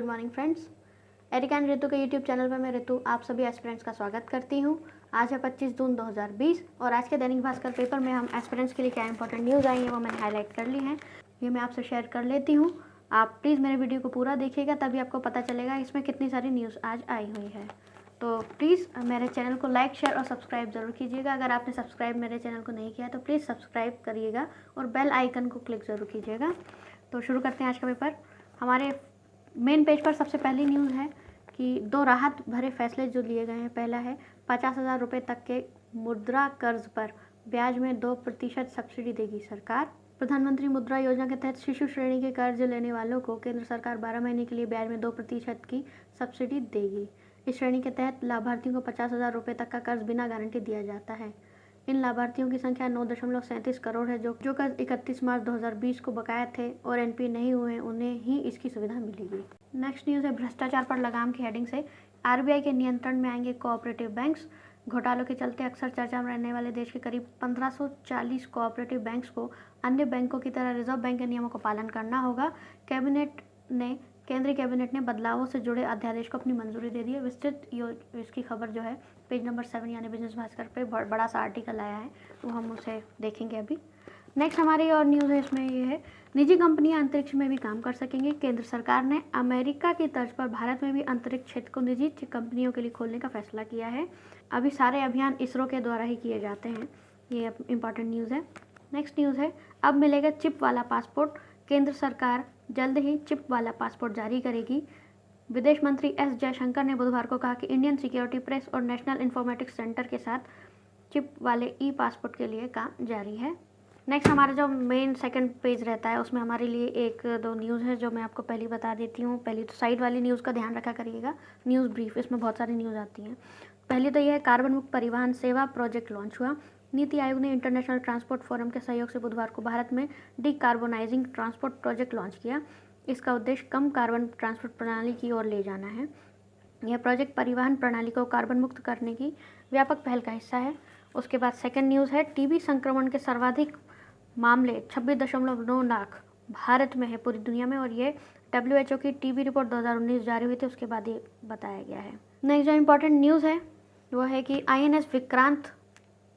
Good morning friends. Erica and Ritu के YouTube channel पर मैं ऋतु आप सभी एस्पिरेंट्स का स्वागत करती हूँ। आज है 25 जून 2020 और आज के दैनिक भास्कर पेपर में हम एस्पिरेंट्स के लिए क्या इंपॉर्टेंट न्यूज़ आई है वो मैंने हाईलाइट कर ली हैं। ये मैं आपसे शेयर कर लेती हूँ। आप प्लीज़ मेरे वीडियो को पूरा देखिएगा, तभी आपको पता चलेगा इसमें कितनी सारी न्यूज़ आज आई हुई है। तो प्लीज़ मेरे चैनल को लाइक, शेयर और सब्सक्राइब ज़रूर कीजिएगा। अगर आपने सब्सक्राइब मेरे चैनल को नहीं किया है तो प्लीज़ सब्सक्राइब करिएगा और बेल आइकन को क्लिक ज़रूर कीजिएगा। तो शुरू करते हैं आज का पेपर। हमारे मेन पेज पर सबसे पहली न्यूज़ है कि 2 राहत भरे फैसले जो लिए गए हैं। पहला है 50,000 रुपये तक के मुद्रा कर्ज पर ब्याज में 2% सब्सिडी देगी सरकार। प्रधानमंत्री मुद्रा योजना के तहत शिशु श्रेणी के कर्ज लेने वालों को केंद्र सरकार 12 महीने के लिए ब्याज में 2% की सब्सिडी देगी। इस श्रेणी के तहत लाभार्थियों को 50,000 रुपये तक का कर्ज बिना गारंटी दिया जाता है। इन लाभार्थियों की संख्या 9.37 करोड़ है। जो कर्ज 31 मार्च 2020 को बकाया थे और एनपीए नहीं हुए उन्हें ही इसकी सुविधा मिलेगी। नेक्स्ट न्यूज़ है भ्रष्टाचार पर लगाम की हेडिंग से आरबीआई के नियंत्रण में आएंगे कोऑपरेटिव बैंक्स। घोटालों के चलते अक्सर चर्चा में रहने वाले देश के करीब 1540 कोऑपरेटिव बैंक्स को अन्य बैंकों की तरह रिजर्व बैंक के नियमों का पालन करना होगा। केंद्रीय कैबिनेट ने बदलावों से जुड़े अध्यादेश को अपनी मंजूरी दे दी है। विस्तृत इसकी खबर जो है पेज नंबर 7 यानी बिजनेस भास्कर पे बड़ा सा आर्टिकल आया है, तो हम उसे देखेंगे अभी। नेक्स्ट हमारी और न्यूज़ है, इसमें ये है निजी कंपनियां अंतरिक्ष में भी काम कर सकेंगी। केंद्र सरकार ने अमेरिका की तर्ज पर भारत में भी अंतरिक्ष क्षेत्र को निजी कंपनियों के लिए खोलने का फैसला किया है। अभी सारे अभियान इसरो के द्वारा ही किए जाते हैं। ये इंपॉर्टेंट न्यूज़ है। नेक्स्ट न्यूज़ है अब मिलेगा चिप वाला पासपोर्ट। केंद्र सरकार जल्द ही चिप वाला पासपोर्ट जारी करेगी। विदेश मंत्री एस जयशंकर ने बुधवार को कहा कि इंडियन सिक्योरिटी प्रेस और नेशनल इंफॉर्मेटिक्स सेंटर के साथ चिप वाले ई पासपोर्ट के लिए काम जारी है। नेक्स्ट हमारा जो मेन सेकंड पेज रहता है उसमें हमारे लिए 1-2 न्यूज़ है जो मैं आपको पहले बता देती हूँ। पहली तो साइड वाली न्यूज़ का ध्यान रखा करिएगा। न्यूज़ ब्रीफ, इसमें बहुत सारी न्यूज़ आती हैं। पहली तो यह है कार्बन मुक्त परिवहन सेवा प्रोजेक्ट लॉन्च हुआ। नीति आयोग ने इंटरनेशनल ट्रांसपोर्ट फोरम के सहयोग से बुधवार को भारत में डिकार्बोनाइजिंग ट्रांसपोर्ट प्रोजेक्ट लॉन्च किया। इसका उद्देश्य कम कार्बन ट्रांसपोर्ट प्रणाली की ओर ले जाना है। यह प्रोजेक्ट परिवहन प्रणाली को कार्बन मुक्त करने की व्यापक पहल का हिस्सा है। उसके बाद सेकंड न्यूज़ है टीबी संक्रमण के सर्वाधिक मामले 26.9 लाख भारत में है पूरी दुनिया में, और ये WHO की टीबी रिपोर्ट 2019 जारी हुई थी, उसके बाद ये बताया गया है। नेक्स्ट जो इम्पोर्टेंट न्यूज़ है वो है कि INS विक्रांत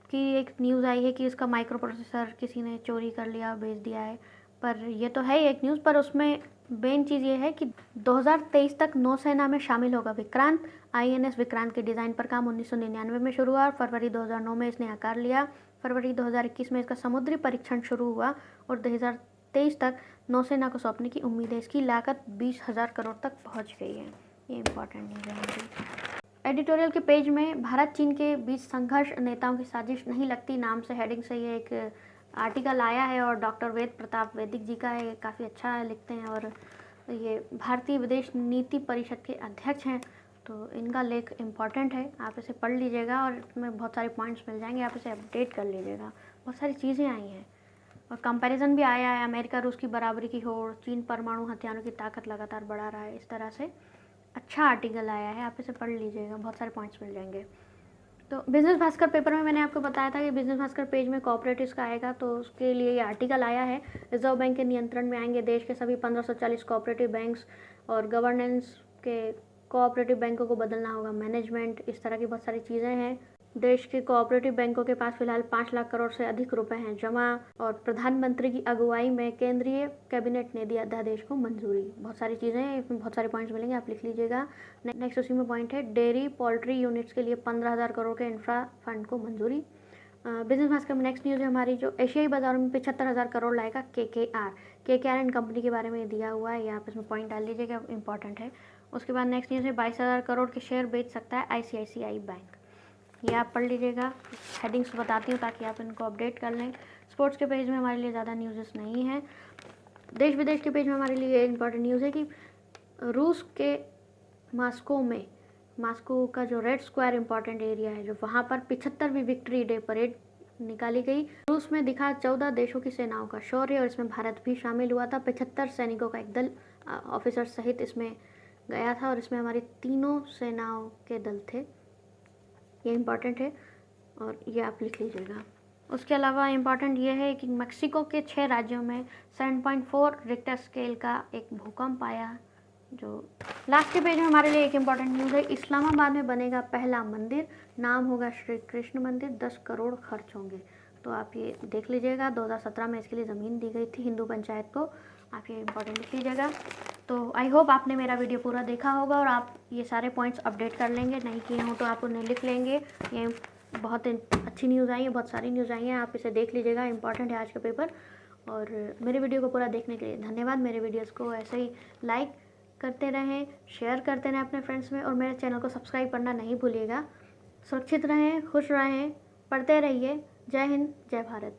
की एक न्यूज़ आई है कि इसका माइक्रो प्रोसेसर किसी ने चोरी कर लिया, बेच दिया है। पर ये तो है एक न्यूज़, पर उसमें मेन चीज़ ये है कि 2023 तक नौसेना में शामिल होगा विक्रांत। INS विक्रांत के डिज़ाइन पर काम 1999 में शुरू हुआ और फरवरी 2009 में इसने आकार लिया। फरवरी 2021 में इसका समुद्री परीक्षण शुरू हुआ और 2023 तक नौसेना को सौंपने की उम्मीद है। इसकी लागत 20,000 करोड़ तक पहुँच गई है। ये इंपॉर्टेंट न्यूज़ है हमारी। एडिटोरियल के पेज में भारत चीन के बीच संघर्ष नेताओं की साजिश नहीं लगती नाम से हेडिंग से ये एक आर्टिकल आया है और डॉक्टर वेद प्रताप वैदिक जी का है। ये काफ़ी अच्छा लिखते हैं और ये भारतीय विदेश नीति परिषद के अध्यक्ष हैं, तो इनका लेख इम्पॉर्टेंट है। आप इसे पढ़ लीजिएगा और इसमें बहुत सारे पॉइंट्स मिल जाएंगे, आप इसे अपडेट कर लीजिएगा। बहुत सारी चीज़ें आई हैं और कंपैरिजन भी आया है। अमेरिका रूस की बराबरी की होड़, चीन परमाणु हथियारों की ताकत लगातार बढ़ा रहा है। इस तरह से अच्छा आर्टिकल आया है, आप इसे पढ़ लीजिएगा, बहुत सारे पॉइंट्स मिल जाएंगे। तो बिजनेस भास्कर पेपर में मैंने आपको बताया था कि बिजनेस भास्कर पेज में कोऑपरेटिव्स का आएगा, तो उसके लिए ये आर्टिकल आया है। रिजर्व बैंक के नियंत्रण में आएंगे देश के सभी 1540 कोऑपरेटिव बैंक्स और गवर्नेंस के कोऑपरेटिव बैंकों को बदलना होगा मैनेजमेंट। इस तरह की बहुत सारी चीज़ें हैं। देश के कोऑपरेटिव बैंकों के पास फिलहाल 5 लाख करोड़ से अधिक रुपए हैं जमा और प्रधानमंत्री की अगुवाई में केंद्रीय कैबिनेट ने दिया अध्यादेश को मंजूरी। बहुत सारी चीज़ें हैं, इसमें बहुत सारे पॉइंट्स मिलेंगे, आप लिख लीजिएगा। नेक्स्ट उसी में पॉइंट है डेयरी पोल्ट्री यूनिट्स के लिए 15,000 करोड़ के इंफ्रा फंड को मंजूरी। बिजनेस भास्कर में नेक्स्ट न्यूज़ है हमारी जो एशियाई बाजारों में 75,000 करोड़ लाएगा KKR एंड कंपनी के बारे में दिया हुआ है। ये आप इसमें पॉइंट डाल लीजिएगा, इंपॉर्टेंट है। उसके बाद नेक्स्ट न्यूज़ है 22,000 करोड़ के शेयर बेच सकता है ICICI बैंक। ये आप पढ़ लीजिएगा, हेडिंग्स बताती हूँ ताकि आप इनको अपडेट कर लें। स्पोर्ट्स के पेज में हमारे लिए ज़्यादा न्यूज़ नहीं है। देश विदेश के पेज में हमारे लिए इंपॉर्टेंट न्यूज़ है कि रूस के मास्को का जो रेड स्क्वायर इंपॉर्टेंट एरिया है, जो वहाँ पर 75वीं विक्ट्री डे परेड निकाली गई। रूस में दिखा 14 देशों की सेनाओं का शौर्य और इसमें भारत भी शामिल हुआ था। 75 सैनिकों का एक दल ऑफिसर सहित इसमें गया था और इसमें हमारी तीनों सेनाओं के दल थे। ये इम्पॉर्टेंट है और ये आप लिख लीजिएगा। उसके अलावा इम्पॉर्टेंट ये है कि मेक्सिको के 6 राज्यों में 7.4 रिक्टर स्केल का एक भूकंप आया। जो लास्ट के पेज में हमारे लिए एक इम्पॉर्टेंट न्यूज़ है, इस्लामाबाद में बनेगा पहला मंदिर, नाम होगा श्री कृष्ण मंदिर, 10 करोड़ खर्च होंगे। तो आप ये देख लीजिएगा, 2017 में इसके लिए ज़मीन दी गई थी हिंदू पंचायत को, आप ये इम्पोर्टेंट लिख लीजिएगा। तो आई होप आपने मेरा वीडियो पूरा देखा होगा और आप ये सारे पॉइंट्स अपडेट कर लेंगे, नहीं किए हों तो आप उन्हें लिख लेंगे। ये बहुत अच्छी न्यूज़ आई है, बहुत सारी न्यूज़ आई हैं, आप इसे देख लीजिएगा, इंपॉर्टेंट है आज का पेपर। और मेरे वीडियो को पूरा देखने के लिए धन्यवाद। मेरे वीडियोज़ को ऐसे ही लाइक करते रहें, शेयर करते रहें अपने फ्रेंड्स में, और मेरे चैनल को सब्सक्राइब करना नहीं भूलिएगा। सुरक्षित रहें, खुश रहें, पढ़ते रहिए। जय हिंद, जय भारत।